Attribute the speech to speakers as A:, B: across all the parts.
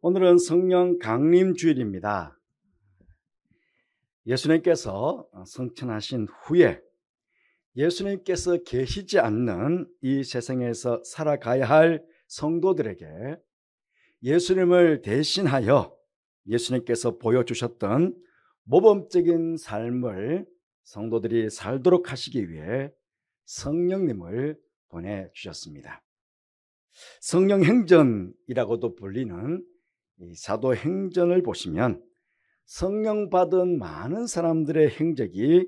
A: 오늘은 성령 강림 주일입니다. 예수님께서 성천하신 후에 예수님께서 계시지 않는 이 세상에서 살아가야 할 성도들에게 예수님을 대신하여 예수님께서 보여주셨던 모범적인 삶을 성도들이 살도록 하시기 위해 성령님을 보내주셨습니다. 성령행전이라고도 불리는 이 사도행전을 보시면 성령 받은 많은 사람들의 행적이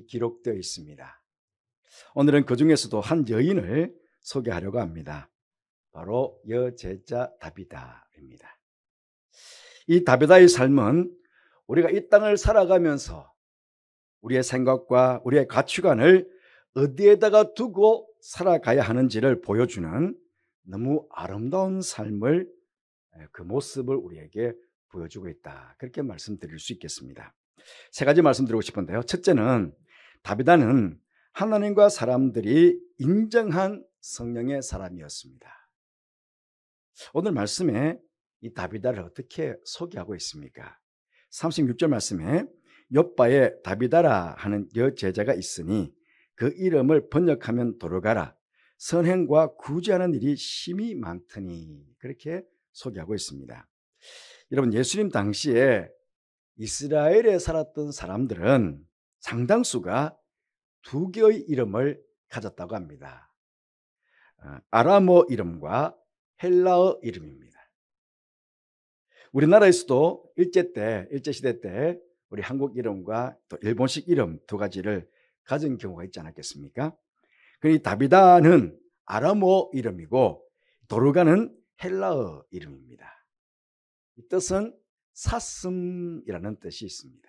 A: 기록되어 있습니다. 오늘은 그 중에서도 한 여인을 소개하려고 합니다. 바로 여제자 다비다입니다. 이 다비다의 삶은 우리가 이 땅을 살아가면서 우리의 생각과 우리의 가치관을 어디에다가 두고 살아가야 하는지를 보여주는 너무 아름다운 삶을, 그 모습을 우리에게 보여주고 있다, 그렇게 말씀드릴 수 있겠습니다. 세 가지 말씀드리고 싶은데요. 첫째는 다비다는 하나님과 사람들이 인정한 성령의 사람이었습니다. 오늘 말씀에 이 다비다를 어떻게 소개하고 있습니까? 36절 말씀에 욥바에 다비다라 하는 여제자가 있으니 그 이름을 번역하면 도르가라, 선행과 구제하는 일이 심히 많더니, 그렇게 소개하고 있습니다. 여러분, 예수님 당시에 이스라엘에 살았던 사람들은 상당수가 두 개의 이름을 가졌다고 합니다. 아람어 이름과 헬라어 이름입니다. 우리나라에서도 일제시대 때 우리 한국 이름과 또 일본식 이름 두 가지를 가진 경우가 있지 않았겠습니까? 그 다비다는 아람어 이름이고 도르가는 헬라어 이름입니다. 이 뜻은 사슴이라는 뜻이 있습니다.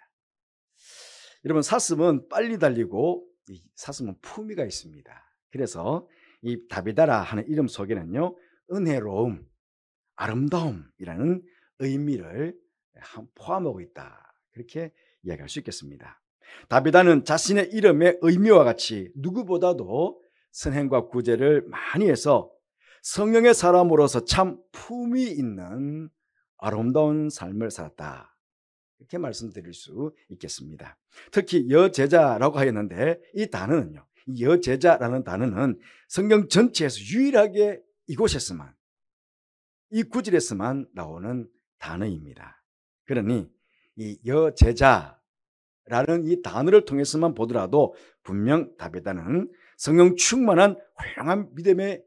A: 여러분, 사슴은 빨리 달리고 이 사슴은 품위가 있습니다. 그래서 이 다비다라 하는 이름 속에는요, 은혜로움, 아름다움이라는 의미를 포함하고 있다, 그렇게 이야기할 수 있겠습니다. 다비다는 자신의 이름의 의미와 같이 누구보다도 선행과 구제를 많이 해서 성령의 사람으로서 참 품위 있는 아름다운 삶을 살았다, 이렇게 말씀드릴 수 있겠습니다. 특히 여제자라고 하였는데 이 단어는요, 이 여제자라는 단어는 성경 전체에서 유일하게 이곳에서만, 이 구절에서만 나오는 단어입니다. 그러니 이 여제자라는 이 단어를 통해서만 보더라도 분명 다비다는 성령 충만한 훌륭한 믿음의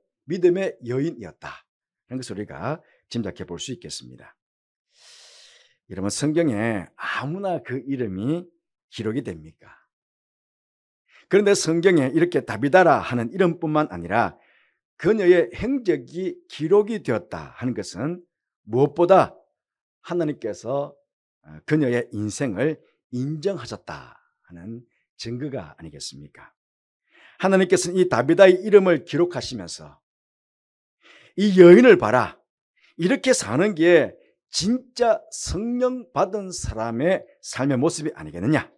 A: 여인이었다, 이런 것을 우리가 짐작해 볼 수 있겠습니다. 여러분, 성경에 아무나 그 이름이 기록이 됩니까? 그런데 성경에 이렇게 다비다라 하는 이름뿐만 아니라 그녀의 행적이 기록이 되었다 하는 것은 무엇보다 하나님께서 그녀의 인생을 인정하셨다 하는 증거가 아니겠습니까? 하나님께서는 이 다비다의 이름을 기록하시면서 이 여인을 봐라, 이렇게 사는 게 진짜 성령 받은 사람의 삶의 모습이 아니겠느냐,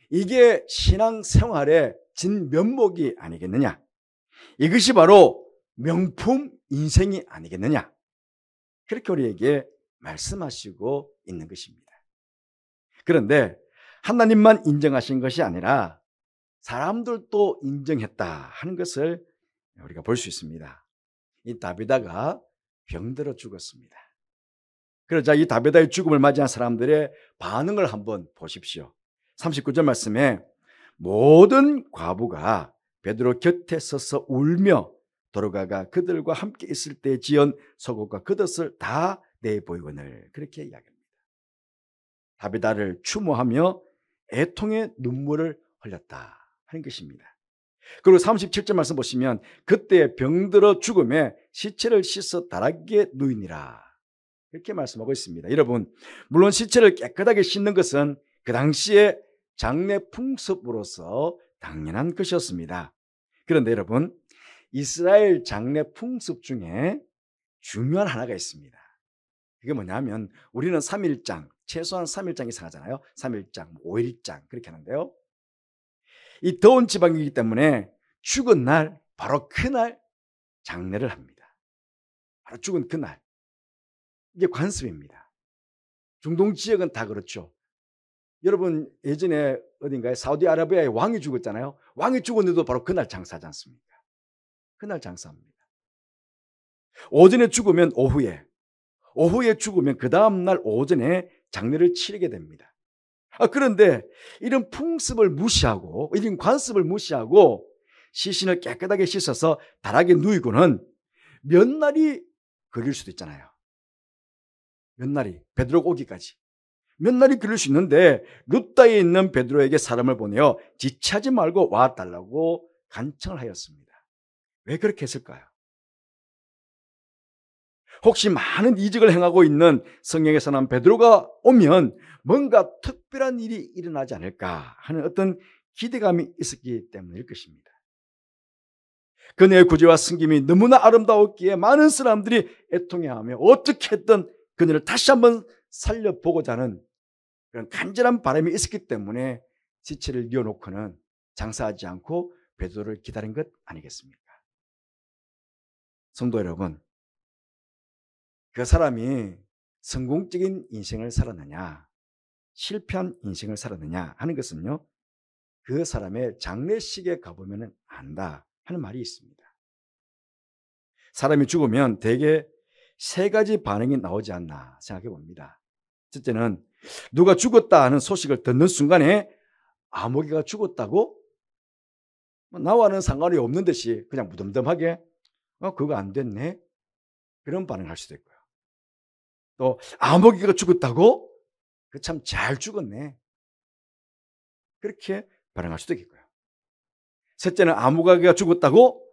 A: 이게 신앙생활의 진면목이 아니겠느냐, 이것이 바로 명품 인생이 아니겠느냐, 그렇게 우리에게 말씀하시고 있는 것입니다. 그런데 하나님만 인정하신 것이 아니라 사람들도 인정했다 하는 것을 우리가 볼 수 있습니다. 이 다비다가 병들어 죽었습니다. 그러자 이 다비다의 죽음을 맞이한 사람들의 반응을 한번 보십시오. 39절 말씀에 모든 과부가 베드로 곁에 서서 울며 도르가가 그들과 함께 있을 때 지은 속옷과 겉옷을 다 내보이거늘, 그렇게 이야기합니다. 다비다를 추모하며 애통의 눈물을 흘렸다 하는 것입니다. 그리고 37절 말씀 보시면 그때 병들어 죽음에 시체를 씻어 다락에 누이니라, 이렇게 말씀하고 있습니다. 여러분, 물론 시체를 깨끗하게 씻는 것은 그 당시에 장례 풍습으로서 당연한 것이었습니다. 그런데 여러분, 이스라엘 장례 풍습 중에 중요한 하나가 있습니다. 그게 뭐냐면 우리는 3일장, 최소한 3일장 이상 하잖아요. 3일장, 5일장 그렇게 하는데요, 이 더운 지방이기 때문에 죽은 날, 바로 그날 장례를 합니다. 바로 죽은 그날. 이게 관습입니다. 중동 지역은 다 그렇죠. 여러분 예전에 어딘가에 사우디아라비아에 왕이 죽었잖아요. 왕이 죽었는데도 바로 그날 장사하지 않습니까? 그날 장사합니다. 오전에 죽으면 오후에 죽으면 그 다음날 오전에 장례를 치르게 됩니다. 그런데 이런 풍습을 무시하고 이런 관습을 무시하고 시신을 깨끗하게 씻어서 다락에 누이고는 몇 날이 걸릴 수도 있잖아요. 몇 날이, 베드로 오기까지 몇 날이 걸릴 수 있는데 룻다에 있는 베드로에게 사람을 보내어 지체하지 말고 와달라고 간청을 하였습니다. 왜 그렇게 했을까요? 혹시 많은 이적을 행하고 있는 성령에서 난 베드로가 오면 뭔가 특별한 일이 일어나지 않을까 하는 어떤 기대감이 있었기 때문일 것입니다. 그녀의 구제와 섬김이 너무나 아름다웠기에 많은 사람들이 애통해하며 어떻게 했든 그녀를 다시 한번 살려보고자 하는 그런 간절한 바람이 있었기 때문에 지체를 뉘어놓고는 장사하지 않고 베드로를 기다린 것 아니겠습니까? 성도 여러분, 그 사람이 성공적인 인생을 살았느냐 실패한 인생을 살았느냐 하는 것은요, 그 사람의 장례식에 가보면 안다 하는 말이 있습니다. 사람이 죽으면 대개 세 가지 반응이 나오지 않나 생각해 봅니다. 첫째는 누가 죽었다 하는 소식을 듣는 순간에 아무개가 죽었다고 나와는 상관이 없는 듯이 그냥 무덤덤하게 그거 안 됐네 그런 반응을 할 수도 있고요. 또 아무개가 죽었다고 그 참 잘 죽었네 그렇게 반응할 수도 있고요. 셋째는 아무개가 죽었다고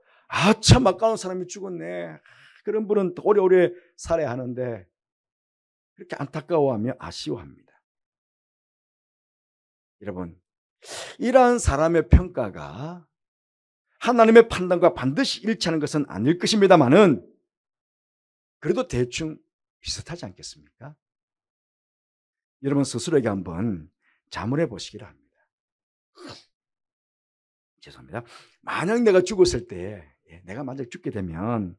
A: 참 아까운 사람이 죽었네 그런 분은 오래오래 살아야 하는데 그렇게 안타까워하며 아쉬워합니다. 여러분, 이러한 사람의 평가가 하나님의 판단과 반드시 일치하는 것은 아닐 것입니다만은 그래도 대충 비슷하지 않겠습니까? 여러분 스스로에게 한번 자문해 보시기를 합니다. 죄송합니다. 만약 내가 죽었을 때, 내가 만약 죽게 되면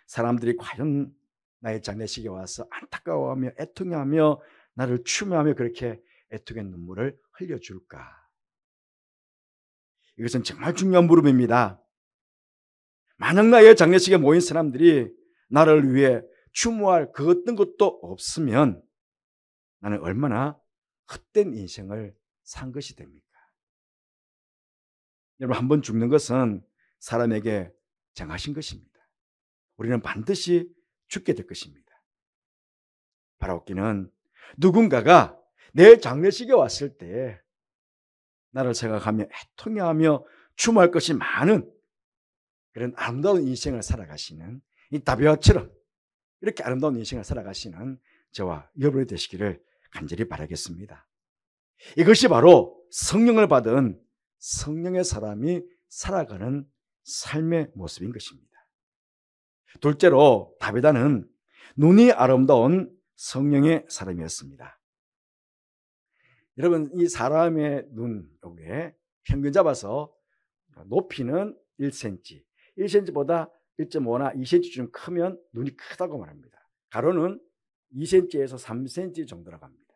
A: 사람들이 과연 나의 장례식에 와서 안타까워하며 애통해하며 나를 추모하며 그렇게 애통의 눈물을 흘려줄까? 이것은 정말 중요한 물음입니다. 만약 나의 장례식에 모인 사람들이 나를 위해 추모할 그 어떤 것도 없으면 나는 얼마나 헛된 인생을 산 것이 됩니까? 여러분, 한 번 죽는 것은 사람에게 정하신 것입니다. 우리는 반드시 죽게 될 것입니다. 바라옵기는 누군가가 내 장례식에 왔을 때 나를 생각하며 애통해하며 추모할 것이 많은 그런 아름다운 인생을 살아가시는 이 다비아처럼 이렇게 아름다운 인생을 살아가시는 저와 여러분이 되시기를 간절히 바라겠습니다. 이것이 바로 성령을 받은 성령의 사람이 살아가는 삶의 모습인 것입니다. 둘째로 다비다는 눈이 아름다운 성령의 사람이었습니다. 여러분, 이 사람의 눈 여기에 평균 잡아서 높이는 1cm, 1cm보다 1.5나 2cm 좀 크면 눈이 크다고 말합니다. 가로는 2cm에서 3cm 정도라고 합니다.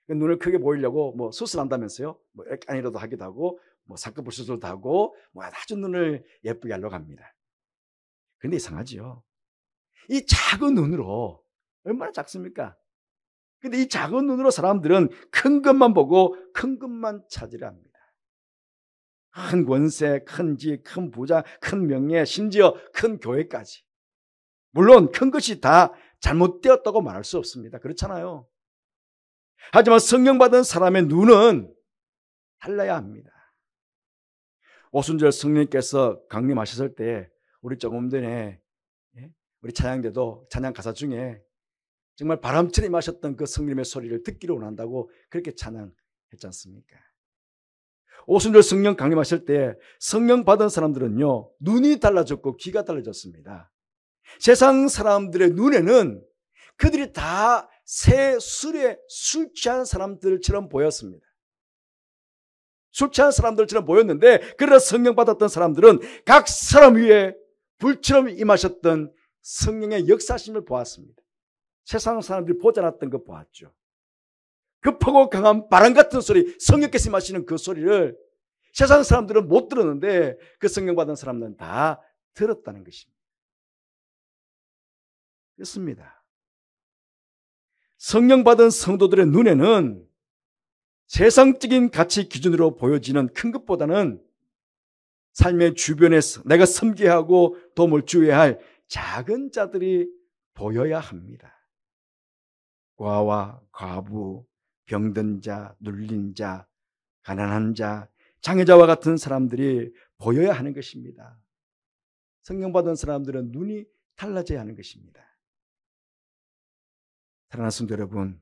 A: 눈을 크게 보이려고 뭐 수술한다면서요? 뭐 안이라도 하기도 하고, 뭐 쌍꺼풀 수술도 하고, 뭐 아주 눈을 예쁘게 하려고 합니다. 그런데 이상하지요. 이 작은 눈으로 얼마나 작습니까? 근데 이 작은 눈으로 사람들은 큰 것만 보고 큰 것만 찾으려 합니다. 큰 권세, 큰 집, 큰 부자, 큰 명예, 심지어 큰 교회까지. 물론 큰 것이 다 잘못되었다고 말할 수 없습니다. 그렇잖아요. 하지만 성령 받은 사람의 눈은 달라야 합니다. 오순절 성령님께서 강림하셨을 때 우리 조금 전에 우리 찬양대도 찬양 가사 중에 정말 바람처럼 임하셨던 그 성령의 소리를 듣기를 원한다고 그렇게 찬양했지 않습니까? 오순절 성령 강림하실 때 성령 받은 사람들은요, 눈이 달라졌고 귀가 달라졌습니다. 세상 사람들의 눈에는 그들이 다 새 술에 술 취한 사람들처럼 보였습니다. 술 취한 사람들처럼 보였는데, 그러나 성령 받았던 사람들은 각 사람 위에 불처럼 임하셨던 성령의 역사심을 보았습니다. 세상 사람들이 보지 않았던 거 보았죠. 급하고 강한 바람 같은 소리, 성령께서 임하시는 그 소리를 세상 사람들은 못 들었는데 그 성령 받은 사람들은 다 들었다는 것입니다. 그렇습니다. 성령 받은 성도들의 눈에는 세상적인 가치 기준으로 보여지는 큰 것보다는 삶의 주변에서 내가 섬겨야 하고 도움을 주어야 할 작은 자들이 보여야 합니다. 과와 과부, 병든 자, 눌린 자, 가난한 자, 장애자와 같은 사람들이 보여야 하는 것입니다. 성령 받은 사람들은 눈이 달라져야 하는 것입니다. 사랑하는 성도 여러분,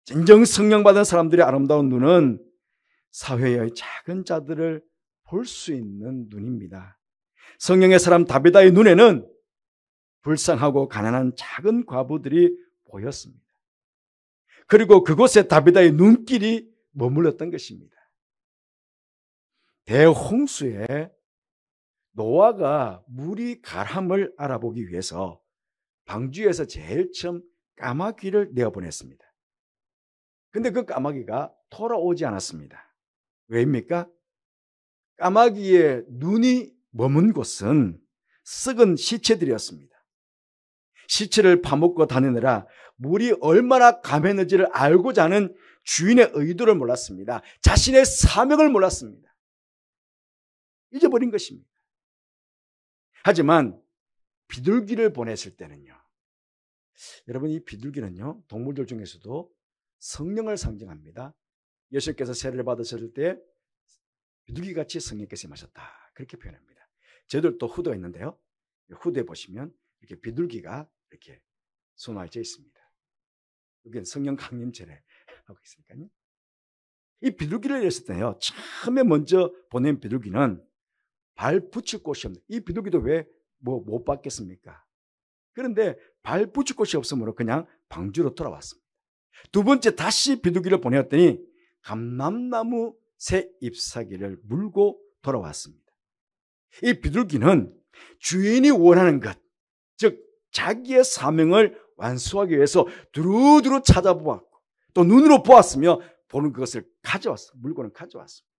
A: 진정 성령 받은 사람들의 아름다운 눈은 사회의 작은 자들을 볼 수 있는 눈입니다. 성령의 사람 다비다의 눈에는 불쌍하고 가난한 작은 과부들이 보였습니다. 그리고 그곳에 다비다의 눈길이 머물렀던 것입니다. 대홍수에 노아가 물이 가람을 알아보기 위해서 방주에서 제일 처음 까마귀를 내어보냈습니다. 근데 그 까마귀가 돌아오지 않았습니다. 왜입니까? 까마귀의 눈이 머문 곳은 썩은 시체들이었습니다. 시체를 파먹고 다니느라 물이 얼마나 감했는지를 알고자 하는 주인의 의도를 몰랐습니다. 자신의 사명을 몰랐습니다. 잊어버린 것입니다. 하지만 비둘기를 보냈을 때는요, 여러분, 이 비둘기는요, 동물들 중에서도 성령을 상징합니다. 예수께서 세례를 받으실 때 비둘기같이 성령께서 임하셨다, 그렇게 표현합니다. 저희들도 후드가 있는데요, 후드에 보시면 이렇게 비둘기가 이렇게 손알져 있습니다. 여기는 성령 강림 제례 하고 있으니까요. 이 비둘기를 했을 때요, 처음에 먼저 보낸 비둘기는 발 붙일 곳이 없는, 이 비둘기도 왜 못 받겠습니까? 그런데 발 붙일 곳이 없으므로 그냥 방주로 돌아왔습니다. 두 번째 다시 비둘기를 보내었더니 감람나무 새 잎사귀를 물고 돌아왔습니다. 이 비둘기는 주인이 원하는 것, 즉 자기의 사명을 완수하기 위해서 두루두루 찾아보았고 또 눈으로 보았으며 보는 그것을 가져왔어, 물건을 가져왔습니다.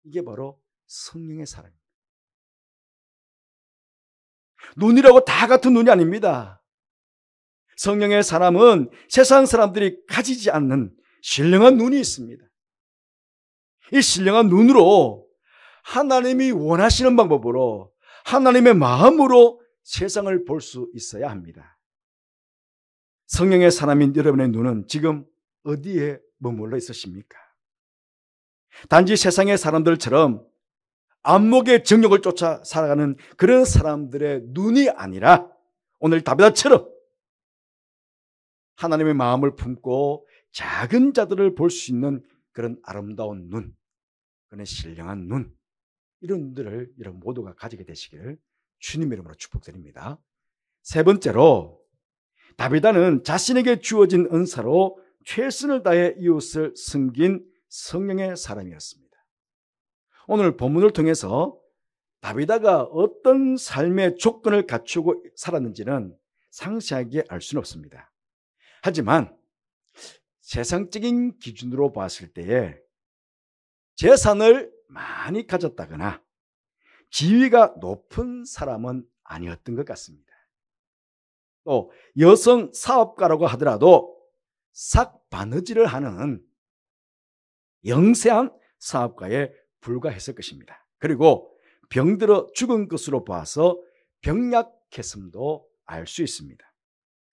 A: 이게 바로 성령의 사랑입니다. 눈이라고 다 같은 눈이 아닙니다. 성령의 사람은 세상 사람들이 가지지 않는 신령한 눈이 있습니다. 이 신령한 눈으로 하나님이 원하시는 방법으로 하나님의 마음으로 세상을 볼 수 있어야 합니다. 성령의 사람인 여러분의 눈은 지금 어디에 머물러 있으십니까? 단지 세상의 사람들처럼 안목의 정욕을 쫓아 살아가는 그런 사람들의 눈이 아니라 오늘 다비다처럼 하나님의 마음을 품고 작은 자들을 볼 수 있는 그런 아름다운 눈, 그런 신령한 눈, 이런 눈들을 여러분 모두가 가지게 되시기를 주님의 이름으로 축복드립니다. 세 번째로, 다비다는 자신에게 주어진 은사로 최선을 다해 이웃을 섬긴 성령의 사람이었습니다. 오늘 본문을 통해서 다비다가 어떤 삶의 조건을 갖추고 살았는지는 상세하게 알 수는 없습니다. 하지만 세상적인 기준으로 봤을 때에 재산을 많이 가졌다거나 지위가 높은 사람은 아니었던 것 같습니다. 또 여성 사업가라고 하더라도 삭바느질을 하는 영세한 사업가에 불과했을 것입니다. 그리고 병들어 죽은 것으로 봐서 병약했음도 알 수 있습니다.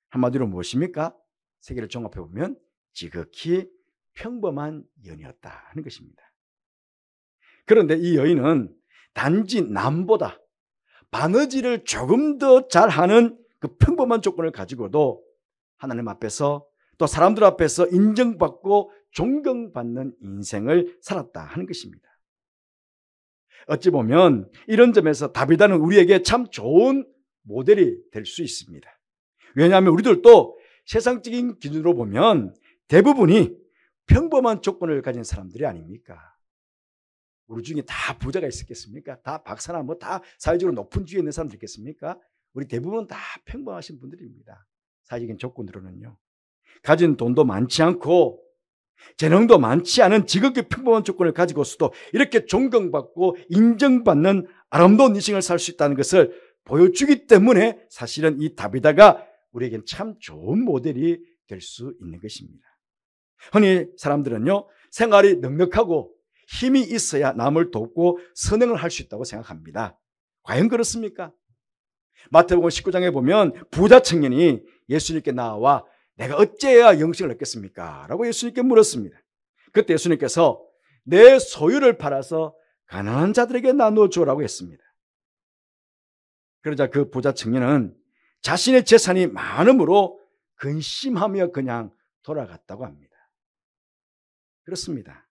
A: 한마디로 무엇입니까? 세계를 종합해 보면 지극히 평범한 여인이었다 하는 것입니다. 그런데 이 여인은 단지 남보다 바느질을 조금 더 잘하는 그 평범한 조건을 가지고도 하나님 앞에서 또 사람들 앞에서 인정받고 존경받는 인생을 살았다 하는 것입니다. 어찌 보면 이런 점에서 다비다는 우리에게 참 좋은 모델이 될 수 있습니다. 왜냐하면 우리들도 세상적인 기준으로 보면 대부분이 평범한 조건을 가진 사람들이 아닙니까? 우리 중에 다 부자가 있었겠습니까? 다 박사나 다 사회적으로 높은 지위에 있는 사람들 있겠습니까? 우리 대부분 다 평범하신 분들입니다. 사회적인 조건으로는요. 가진 돈도 많지 않고 재능도 많지 않은 지극히 평범한 조건을 가지고서도 이렇게 존경받고 인정받는 아름다운 인생을 살 수 있다는 것을 보여주기 때문에 사실은 이 다비다가 우리에겐 참 좋은 모델이 될 수 있는 것입니다. 흔히 사람들은요, 생활이 넉넉하고 힘이 있어야 남을 돕고 선행을 할 수 있다고 생각합니다. 과연 그렇습니까? 마태복음 19장에 보면 부자 청년이 예수님께 나와 내가 어찌해야 영생을 얻겠습니까? 라고 예수님께 물었습니다. 그때 예수님께서 내 소유를 팔아서 가난한 자들에게 나누어 주라고 했습니다. 그러자 그 부자 청년은 자신의 재산이 많음으로 근심하며 그냥 돌아갔다고 합니다. 그렇습니다.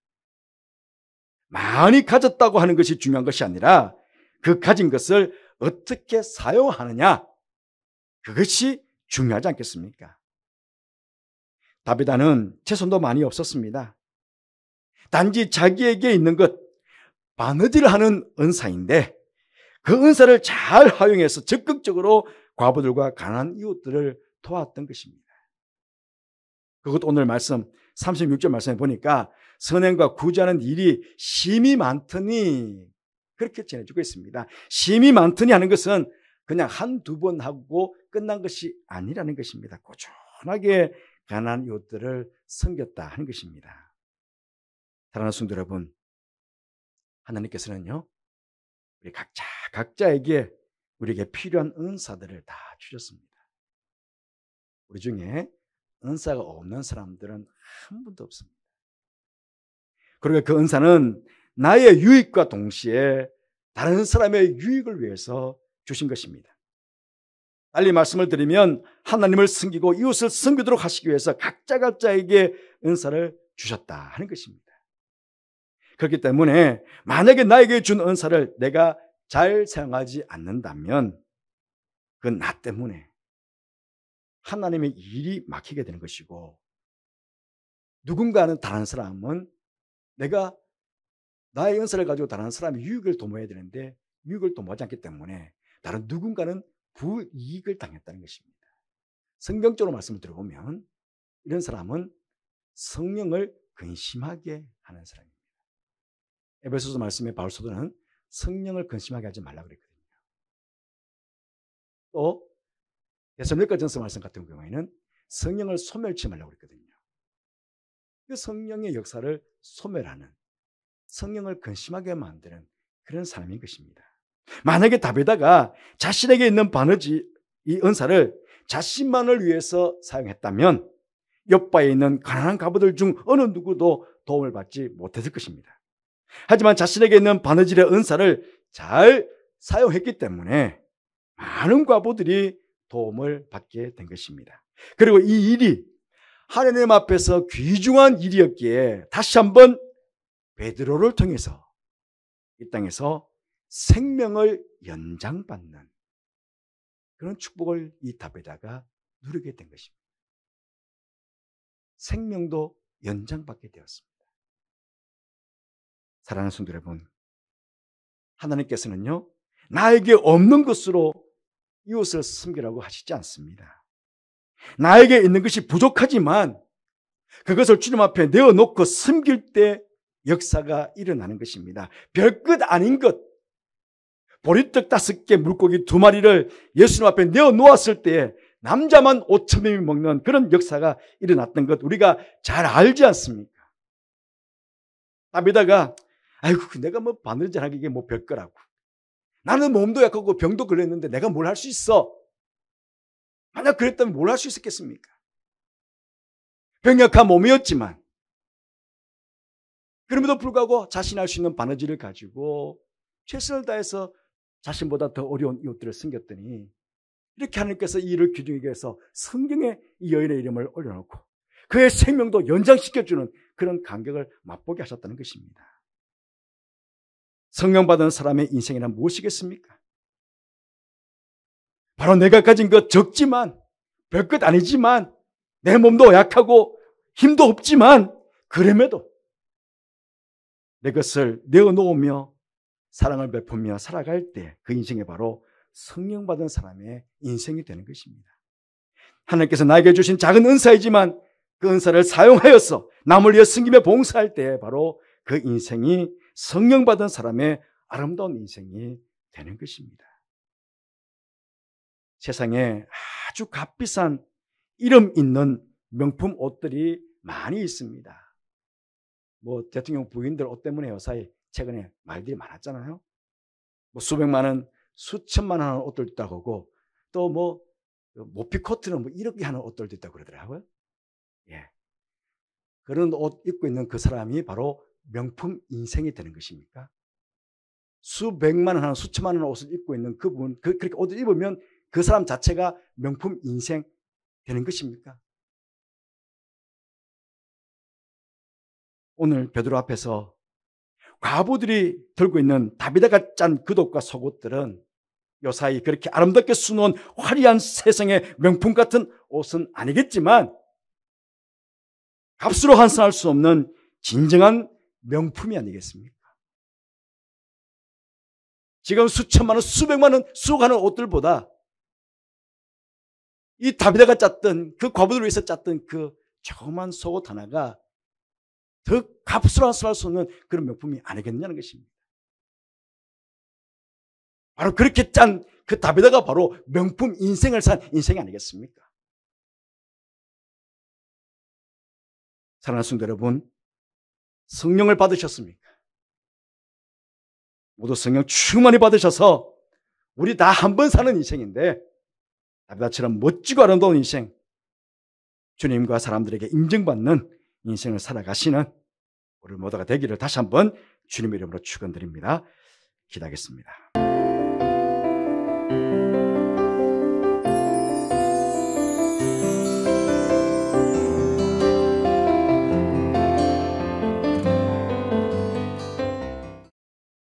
A: 많이 가졌다고 하는 것이 중요한 것이 아니라 그 가진 것을 어떻게 사용하느냐, 그것이 중요하지 않겠습니까? 다비다는 재산도 많이 없었습니다. 단지 자기에게 있는 것, 바느질을 하는 은사인데 그 은사를 잘 활용해서 적극적으로 과부들과 가난한 이웃들을 도왔던 것입니다. 그것도 오늘 말씀 36절 말씀에 보니까 선행과 구제하는 일이 심이 많더니 그렇게 전해주고 있습니다. 심이 많더니 하는 것은 그냥 한두 번 하고 끝난 것이 아니라는 것입니다. 꾸준하게 가난한 이웃들을 섬겼다 하는 것입니다. 사랑하는 성도 여러분, 하나님께서는요, 우리 각자에게 우리에게 필요한 은사들을 다 주셨습니다. 우리 중에 은사가 없는 사람들은 한 분도 없습니다. 그리고 그 은사는 나의 유익과 동시에 다른 사람의 유익을 위해서 주신 것입니다. 빨리 말씀을 드리면 하나님을 섬기고 이웃을 섬기도록 하시기 위해서 각자에게 은사를 주셨다 하는 것입니다. 그렇기 때문에 만약에 나에게 준 은사를 내가 잘 사용하지 않는다면 그건 나 때문에 하나님의 일이 막히게 되는 것이고, 누군가는 다른 사람은 내가 나의 은사를 가지고 다른 사람의 유익을 도모해야 되는데 유익을 도모하지 않기 때문에 다른 누군가는 불이익을 당했다는 것입니다. 성경적으로 말씀을 들어보면 이런 사람은 성령을 근심하게 하는 사람입니다. 에베소서 말씀에 바울 사도는 성령을 근심하게 하지 말라고 그랬거든요. 또 데살로니가전서 말씀 같은 경우에는 성령을 소멸치 말라고 그랬거든요. 그 성령의 역사를 소멸하는, 성령을 근심하게 만드는 그런 사람인 것입니다. 만약에 다비다가 자신에게 있는 바느질, 이 은사를 자신만을 위해서 사용했다면 옆바에 있는 가난한 과부들 중 어느 누구도 도움을 받지 못했을 것입니다. 하지만 자신에게 있는 바느질의 은사를 잘 사용했기 때문에 많은 과부들이 도움을 받게 된 것입니다. 그리고 이 일이 하나님 앞에서 귀중한 일이었기에 다시 한번 베드로를 통해서 이 땅에서 생명을 연장받는 그런 축복을 이 다비다가 누리게 된 것입니다. 생명도 연장받게 되었습니다. 사랑하는 성도 여러분, 하나님께서는요, 나에게 없는 것으로 이웃을 섬기라고 하시지 않습니다. 나에게 있는 것이 부족하지만 그것을 주님 앞에 내어놓고 섬길 때 역사가 일어나는 것입니다. 별것 아닌 것, 보리떡 5개, 물고기 2마리를 예수님 앞에 내어놓았을 때 남자만 5,000명이 먹는 그런 역사가 일어났던 것 우리가 잘 알지 않습니까? 다비다가 아이고 내가 뭐 바느질하기 이게 뭐 별거라고, 나는 몸도 약하고 병도 걸렸는데 내가 뭘 할 수 있어? 만약 그랬다면 뭘 할 수 있었겠습니까? 병약한 몸이었지만 그럼에도 불구하고 자신이 할 수 있는 바느질을 가지고 최선을 다해서 자신보다 더 어려운 이웃들을 섬겼더니 이렇게 하나님께서 이 일을 기둥이게 해서 성경에 이 여인의 이름을 올려놓고 그의 생명도 연장시켜주는 그런 감격을 맛보게 하셨다는 것입니다. 성령 받은 사람의 인생이란 무엇이겠습니까? 바로 내가 가진 것 적지만 별것 아니지만 내 몸도 약하고 힘도 없지만 그럼에도 내 것을 내어놓으며 사랑을 베푸며 살아갈 때 그 인생이 바로 성령 받은 사람의 인생이 되는 것입니다. 하나님께서 나에게 주신 작은 은사이지만 그 은사를 사용하여서 남을 위해 섬기며 봉사할 때 바로 그 인생이 성령 받은 사람의 아름다운 인생이 되는 것입니다. 세상에 아주 값비싼 이름 있는 명품 옷들이 많이 있습니다. 뭐 대통령 부인들 옷 때문에 요사이 최근에 말들이 많았잖아요. 뭐 수백만 원, 수천만 원 하는 옷들도 있다고 하고 또 뭐 모피 코트는 뭐 이렇게 하는 옷들도 있다고 그러더라고요. 예. 그런 옷 입고 있는 그 사람이 바로 명품 인생이 되는 것입니까? 수백만 원 하는 수천만 원 옷을 입고 있는 그분, 그렇게 옷을 입으면 그 사람 자체가 명품 인생 되는 것입니까? 오늘 베드로 앞에서 과부들이 들고 있는 다비드가 짠 겉옷과 속옷들은 요사이 그렇게 아름답게 수놓은 화려한 세상의 명품 같은 옷은 아니겠지만 값으로 환산할 수 없는 진정한 명품이 아니겠습니까? 지금 수천만 원, 수백만 원 수억하는 옷들보다 이 다비드가 짰던 그 과부들을 위해서 짰던 그 조그만 속옷 하나가 더 값으로 환산할 수 없는 그런 명품이 아니겠느냐는 것입니다. 바로 그렇게 짠 그 다비드가 바로 명품 인생을 산 인생이 아니겠습니까? 사랑하는 성도 여러분, 성령을 받으셨습니까? 모두 성령 충만히 받으셔서 우리 다 한 번 사는 인생인데 다비드처럼 멋지고 아름다운 인생, 주님과 사람들에게 인정받는 인생을 살아가시는 우리 모두가 되기를 다시 한번 주님의 이름으로 축원드립니다. 기도하겠습니다.